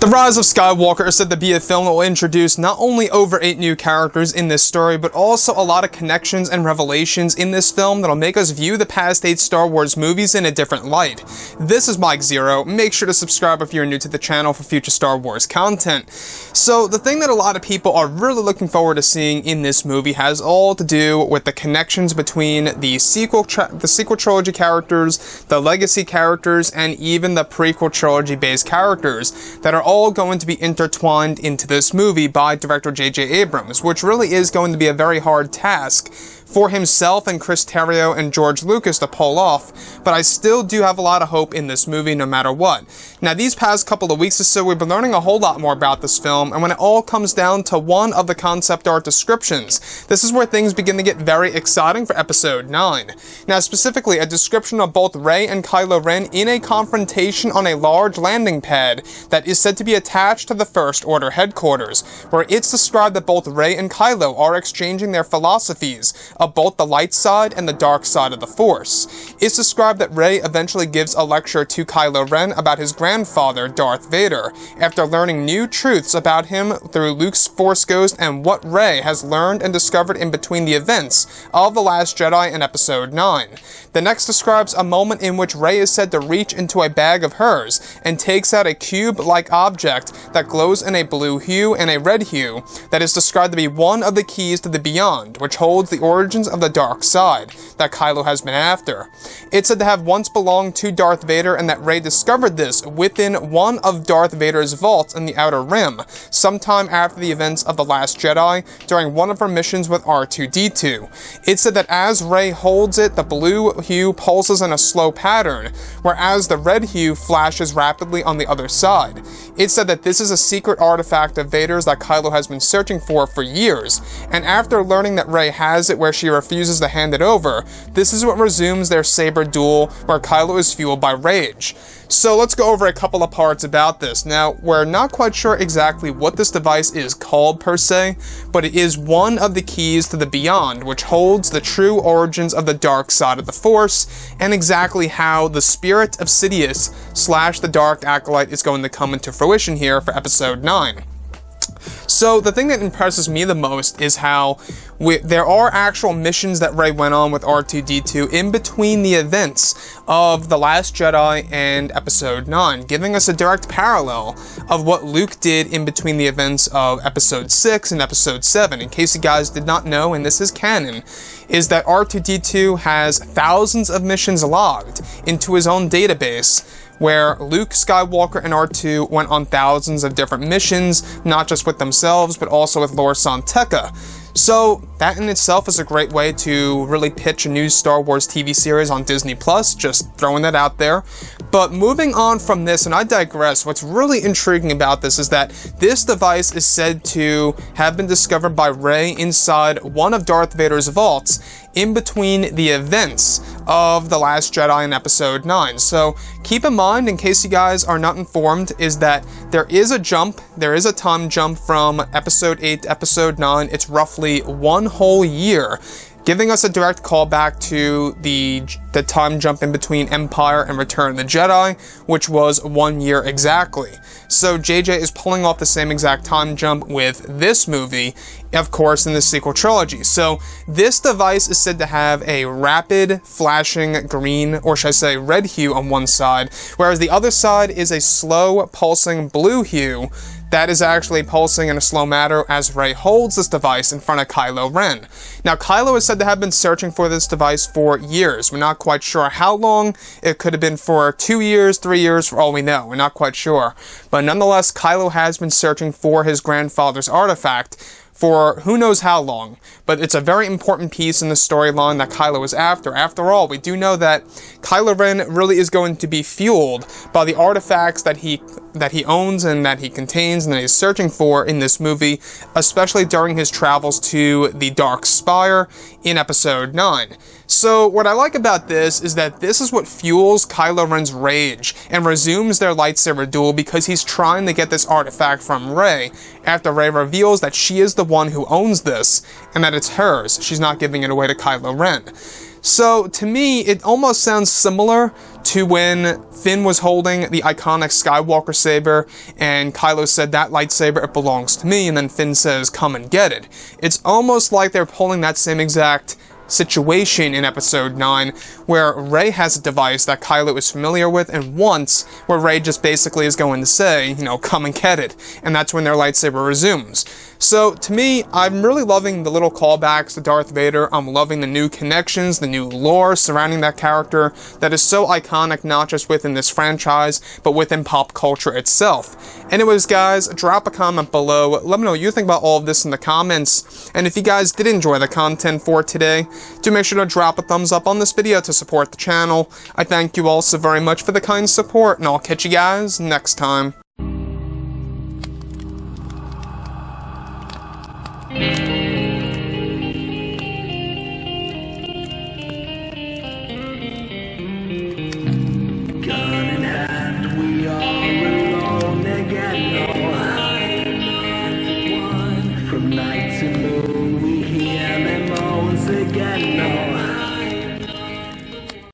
The Rise of Skywalker is said to be a film that will introduce not only over 8 new characters in this story, but also a lot of connections and revelations in this film that'll make us view the past 8 Star Wars movies in a different light. This is Mike Zero. Make sure to subscribe if you're new to the channel for future Star Wars content. So the thing that a lot of people are really looking forward to seeing in this movie has all to do with the connections between the sequel trilogy characters, the legacy characters, and even the prequel trilogy based characters that are all going to be intertwined into this movie by director J.J. Abrams, which really is going to be a very hard task for himself and Chris Terrio and George Lucas to pull off, but I still do have a lot of hope in this movie no matter what. Now, these past couple of weeks or so, we've been learning a whole lot more about this film, and when it all comes down to one of the concept art descriptions, this is where things begin to get very exciting for Episode 9. Now, specifically, a description of both Rey and Kylo Ren in a confrontation on a large landing pad that is said to be attached to the First Order headquarters, where it's described that both Rey and Kylo are exchanging their philosophies of both the light side and the dark side of the Force. It's described that Rey eventually gives a lecture to Kylo Ren about his grandfather, Darth Vader, after learning new truths about him through Luke's Force Ghost and what Rey has learned and discovered in between the events of The Last Jedi and Episode 9. The next describes a moment in which Rey is said to reach into a bag of hers and takes out a cube-like object that glows in a blue hue and a red hue that is described to be one of the keys to the Beyond, which holds the origins of the dark side that Kylo has been after. It's said to have once belonged to Darth Vader, and that Rey discovered this within one of Darth Vader's vaults in the Outer Rim, sometime after the events of The Last Jedi, during one of her missions with R2-D2. It's said that as Rey holds it, the blue hue pulses in a slow pattern, whereas the red hue flashes rapidly on the other side. It's said that this is a secret artifact of Vader's that Kylo has been searching for years, and after learning that Rey has it where she refuses to hand it over, this is what resumes their saber duel where Kylo is fueled by rage. So let's go over a couple of parts about this. Now, we're not quite sure exactly what this device is called per se, but it is one of the keys to the Beyond, which holds the true origins of the dark side of the Force, and exactly how the spirit of Sidious / the Dark Acolyte is going to come into fruition here for Episode 9. So the thing that impresses me the most is how there are actual missions that Rey went on with R2-D2 in between the events of The Last Jedi and Episode 9, giving us a direct parallel of what Luke did in between the events of Episode 6 and Episode 7. In case you guys did not know, and this is canon, is that R2-D2 has thousands of missions logged into his own database, where Luke Skywalker and R2 went on thousands of different missions, not just with themselves, but also with Lor San Tekka. So that in itself is a great way to really pitch a new Star Wars TV series on Disney+, just throwing that out there. But moving on from this, and I digress, what's really intriguing about this is that this device is said to have been discovered by Rey inside one of Darth Vader's vaults in between the events of The Last Jedi and Episode 9. So keep in mind, in case you guys are not informed, is that there is a time jump from Episode 8 to Episode 9. It's roughly 1 whole year, giving us a direct callback to the time jump in between Empire and Return of the Jedi, which was 1 year exactly. So JJ is pulling off the same exact time jump with this movie, of course, in the sequel trilogy. So this device is said to have a rapid flashing green, or should I say red hue on one side, whereas the other side is a slow pulsing blue hue that is actually pulsing in a slow manner as Rey holds this device in front of Kylo Ren. Now, Kylo is said to have been searching for this device for years. We're not quite sure how long. It could have been for 2 years, 3 years, for all we know. We're not quite sure. But nonetheless, Kylo has been searching for his grandfather's artifact for who knows how long, but it's a very important piece in the storyline that Kylo is after. After all, we do know that Kylo Ren really is going to be fueled by the artifacts that he owns and that he contains and that he's searching for in this movie, especially during his travels to the Dark Spire in Episode 9. So what I like about this is that this is what fuels Kylo Ren's rage and resumes their lightsaber duel, because he's trying to get this artifact from Rey after Rey reveals that she is the one who owns this and that it's hers. She's not giving it away to Kylo Ren. So to me, it almost sounds similar to when Finn was holding the iconic Skywalker saber, and Kylo said, "That lightsaber, it belongs to me," and then Finn says, "Come and get it." It's almost like they're pulling that same exact situation in Episode 9, where Rey has a device that Kylo is familiar with and wants, where Rey just basically is going to say, you know, "Come and get it," and that's when their lightsaber resumes. So, to me, I'm really loving the little callbacks to Darth Vader. I'm loving the new connections, the new lore surrounding that character that is so iconic, not just within this franchise, but within pop culture itself. Anyways, guys, drop a comment below. Let me know what you think about all of this in the comments. And if you guys did enjoy the content for today, do make sure to drop a thumbs up on this video to support the channel. I thank you all so very much for the kind support, and I'll catch you guys next time.